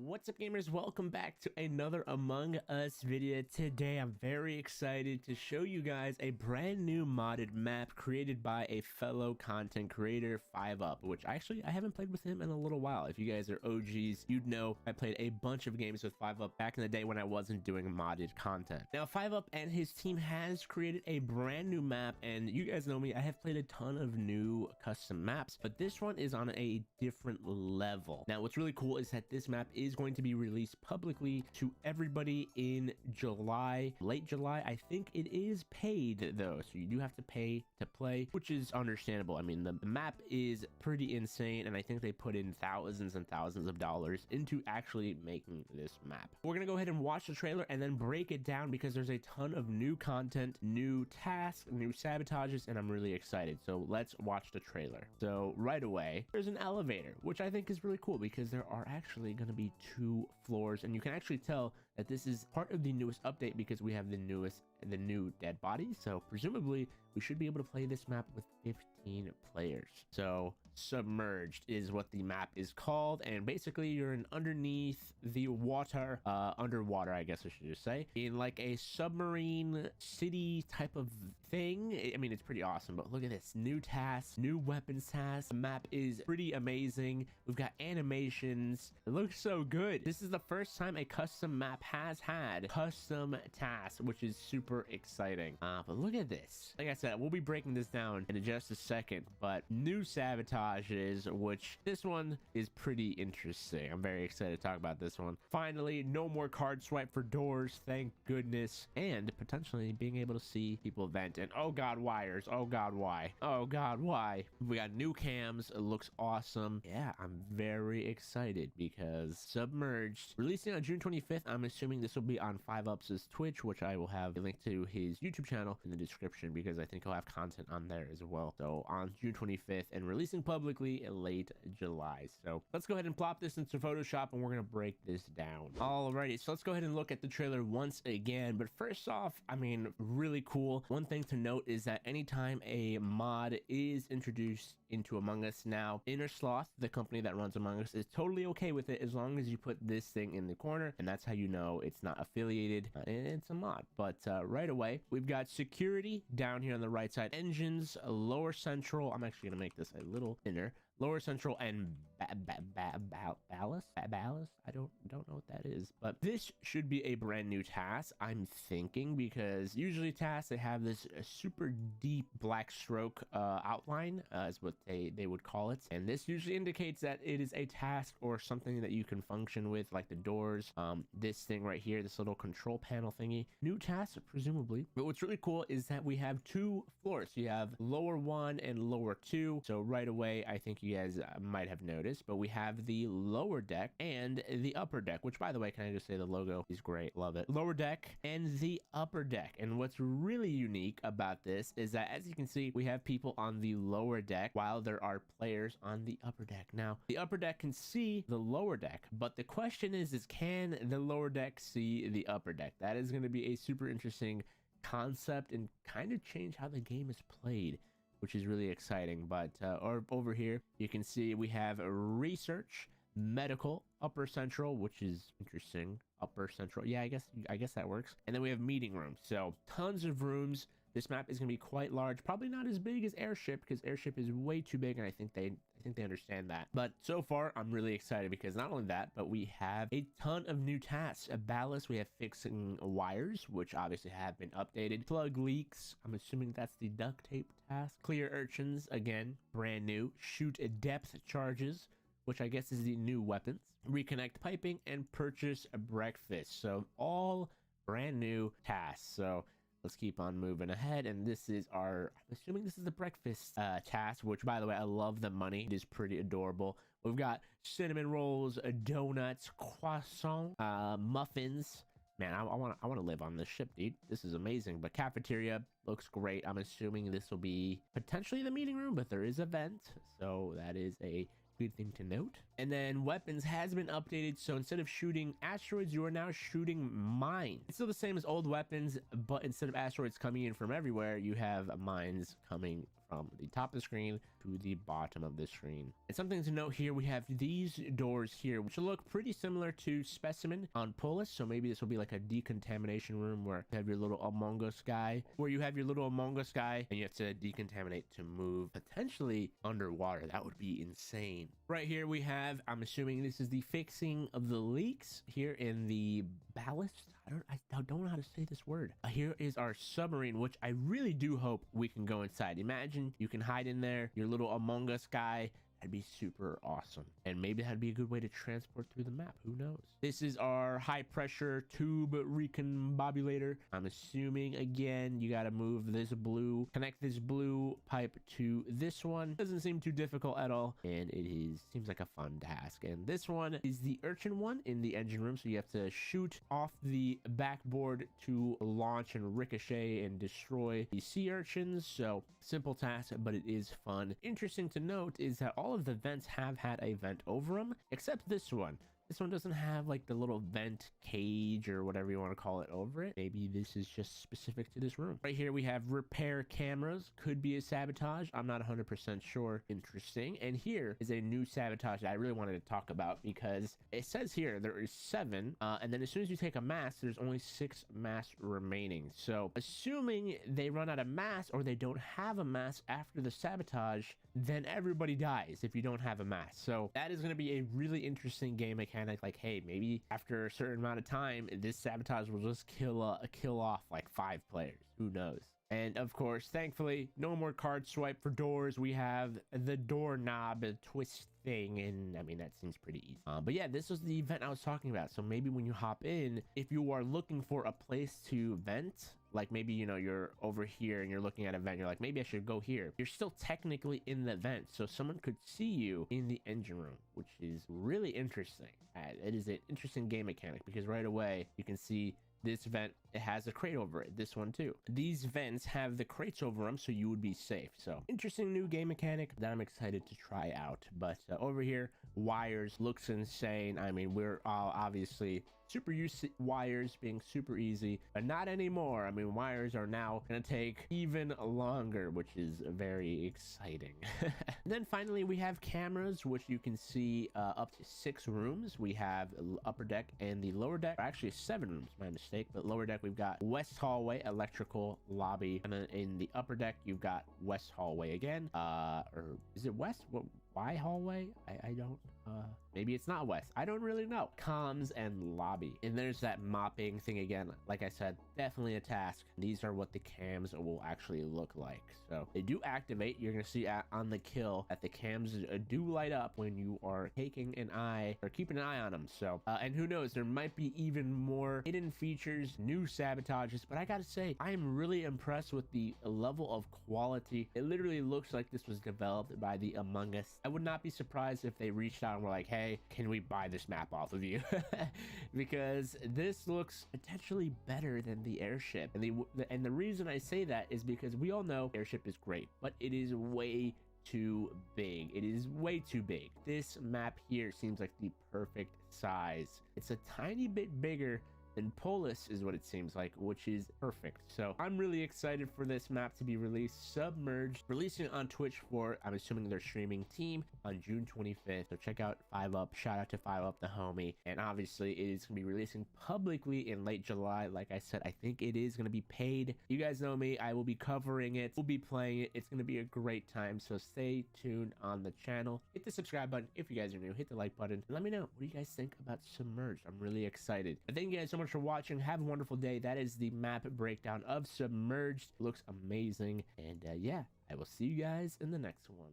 What's up, gamers? Welcome back to another Among Us video. Today I'm very excited to show you guys a brand new modded map created by a fellow content creator, 5up, which actually I haven't played with him in a little while. If you guys are OGs, you'd know I played a bunch of games with 5up back in the day when I wasn't doing modded content. Now 5up and his team has created a brand new map, and you guys know me, I have played a ton of new custom maps, but this one is on a different level. Now what's really cool is that this map is going to be released publicly to everybody in July, late July. I think it is paid though, so you do have to pay to play, which is understandable. I mean, the map is pretty insane, and I think they put in thousands and thousands of dollars into actually making this map. We're gonna go ahead and watch the trailer and then break it down because there's a ton of new content, new tasks, new sabotages, and I'm really excited. So let's watch the trailer. So right away, there's an elevator, which I think is really cool because there are actually going to be 2 floors, and you can actually tell that this is part of the newest update because we have the new dead bodies. So presumably we should be able to play this map with 15 players. So Submerged is what the map is called, and basically you're in underneath the water, underwater, I guess I should just say, in like a submarine city type of thing. I mean, it's pretty awesome, but look at this new task, new weapons task. The map is pretty amazing. We've got animations. It looks so good. This is the first time a custom map has had custom tasks, which is super exciting. But look at this. Like I said, we'll be breaking this down in just a second, but new sabotages, which this one is pretty interesting. I'm very excited to talk about this one. Finally, no more card swipe for doors, thank goodness, and potentially being able to see people vent. And oh god, wires. Oh god, why? Oh god, why? We got new cams. It looks awesome. Yeah, I'm very excited because Submerged releasing on June 25th. I'm assuming this will be on 5up's Twitch, which I will have a link to his YouTube channel in the description because I think he'll have content on there as well. So on June 25th and releasing publicly in late July. So let's go ahead and plop this into Photoshop and we're gonna break this down. Alrighty, so let's go ahead and look at the trailer once again. But first off, I mean, really cool. One thing to note is that anytime a mod is introduced into Among Us now, Inner Sloth, the company that runs Among Us, is totally okay with it as long as you put this thing in the corner, and that's how you know it's not affiliated and it's a mod. But right away, we've got security down here on the right side, engines, lower central. I'm actually gonna make this a little thinner. Lower central and ballast. I don't know what that is, but this should be a brand new task, I'm thinking, because usually tasks, they have this super deep black stroke outline, is what they would call it, and this usually indicates that it is a task or something that you can function with, like the doors, this thing right here, this little control panel thingy. New tasks, presumably. But what's really cool is that we have 2 floors. So you have lower 1 and lower 2. So right away, I think you guys might have noticed, but we have the lower deck and the upper deck, which, by the way, can I just say the logo is great, love it. Lower deck and the upper deck. And what's really unique about this is that, as you can see, we have people on the lower deck while there are players on the upper deck. Now the upper deck can see the lower deck, but the question is can the lower deck see the upper deck? That is going to be a super interesting concept and kind of change how the game is played, which is really exciting. But or over here you can see we have research, medical, upper central, which is interesting. Upper central, yeah, I guess that works. And then we have meeting rooms, so tons of rooms. This map is going to be quite large, probably not as big as airship because airship is way too big, and I think they understand that. But so far I'm really excited because not only that, but we have a ton of new tasks. A ballast, we have fixing wires, which obviously have been updated. Plug leaks, I'm assuming that's the duct tape task. Clear urchins, again, brand new. Shoot depth charges, which I guess is the new weapons. Reconnect piping and purchase a breakfast. So all brand new tasks. So let's keep on moving ahead, and this is our, I'm assuming this is the breakfast task, which, by the way, I love the money. It is pretty adorable. We've got cinnamon rolls, donuts, croissant, muffins. Man, I want to live on this ship, dude. This is amazing. But cafeteria looks great. I'm assuming this will be potentially the meeting room, but there is a vent, so that is a good thing to note. And then weapons has been updated, so instead of shooting asteroids, you are now shooting mines. It's still the same as old weapons, but instead of asteroids coming in from everywhere, you have mines coming from the top of the screen to the bottom of the screen. And something to note here, we have these doors here, which look pretty similar to Specimen on Polis. So maybe this will be like a decontamination room where you have your little Among Us guy, and you have to decontaminate to move potentially underwater. That would be insane. Right here we have, I'm assuming this is the fixing of the leaks here in the ballast. I don't know how to say this word. Here is our submarine, which I really do hope we can go inside. Imagine you can hide in there, your little Among Us guy. That'd be super awesome. And maybe that'd be a good way to transport through the map. Who knows? This is our high pressure tube recombobulator. I'm assuming, again, you got to move this blue, connect this blue pipe to this one. Doesn't seem too difficult at all. And seems like a fun task. And this one is the urchin one in the engine room. So you have to shoot off the backboard to launch and ricochet and destroy the sea urchins. So simple task, but it is fun. Interesting to note is that all of the vents have had a vent over them, except this one. This one doesn't have like the little vent cage or whatever you want to call it over it. Maybe this is just specific to this room. Right here we have repair cameras. Could be a sabotage. I'm not 100% sure. Interesting. And here is a new sabotage that I really wanted to talk about because it says here there is 7. And then as soon as you take a mass, there's only 6 mass remaining. So assuming they run out of mass or they don't have a mass after the sabotage, then everybody dies if you don't have a mass. So that is going to be a really interesting game mechanic. Like, hey, maybe after a certain amount of time, this sabotage will just kill off like 5 players. Who knows? And of course, thankfully, no more card swipe for doors. We have the doorknob twist thing, and I mean, that seems pretty easy. But yeah, this was the event I was talking about. So maybe when you hop in, if you are looking for a place to vent, like maybe, you know, you're over here and you're looking at a vent, you're like, maybe I should go here. You're still technically in the vent, so someone could see you in the engine room, which is really interesting. It is an interesting game mechanic because right away you can see this vent, it has a crate over it. This one too. These vents have the crates over them, so you would be safe. So interesting new game mechanic that I'm excited to try out. But over here, wires looks insane. I mean, we're all obviously super used to wires being super easy, but not anymore. I mean, wires are now gonna take even longer, which is very exciting. Then finally we have cameras, which you can see up to 6 rooms. We have the upper deck and the lower deck, actually 7 rooms, my mistake. But lower deck we've got west hallway, electrical, lobby, and then in the upper deck you've got west hallway again, or is it west? What, why hallway? I don't maybe it's not west, I don't really know. Comms and lobby, and there's that mopping thing again. Like I said, definitely a task. These are what the cams will actually look like. So they do activate. You're gonna see on the kill that the cams do light up when you are taking an eye or keeping an eye on them. So and who knows, there might be even more hidden features, new sabotages. But I gotta say, I am really impressed with the level of quality. It literally looks like this was developed by the Among Us. I would not be surprised if they reached out and were like, hey, can we buy this map off of you? Because this looks potentially better than the airship. And the reason I say that is because we all know airship is great, but it is way too big. It is way too big. This map here seems like the perfect size. It's a tiny bit bigger than Polis is what it seems like, which is perfect. So I'm really excited for this map to be released. Submerged, releasing on Twitch for, I'm assuming, their streaming team on June 25th. So check out 5up. Shout out to 5up, the homie. And obviously it is going to be releasing publicly in late July. Like I said, I think it is going to be paid. You guys know me, I will be covering it, we'll be playing it. It's going to be a great time, so stay tuned on the channel. Hit the subscribe button if you guys are new, hit the like button, and let me know, what do you guys think about Submerged? I'm really excited. But thank you guys so much for watching. Have a wonderful day. That is the map breakdown of Submerged. It looks amazing. And yeah, I will see you guys in the next one.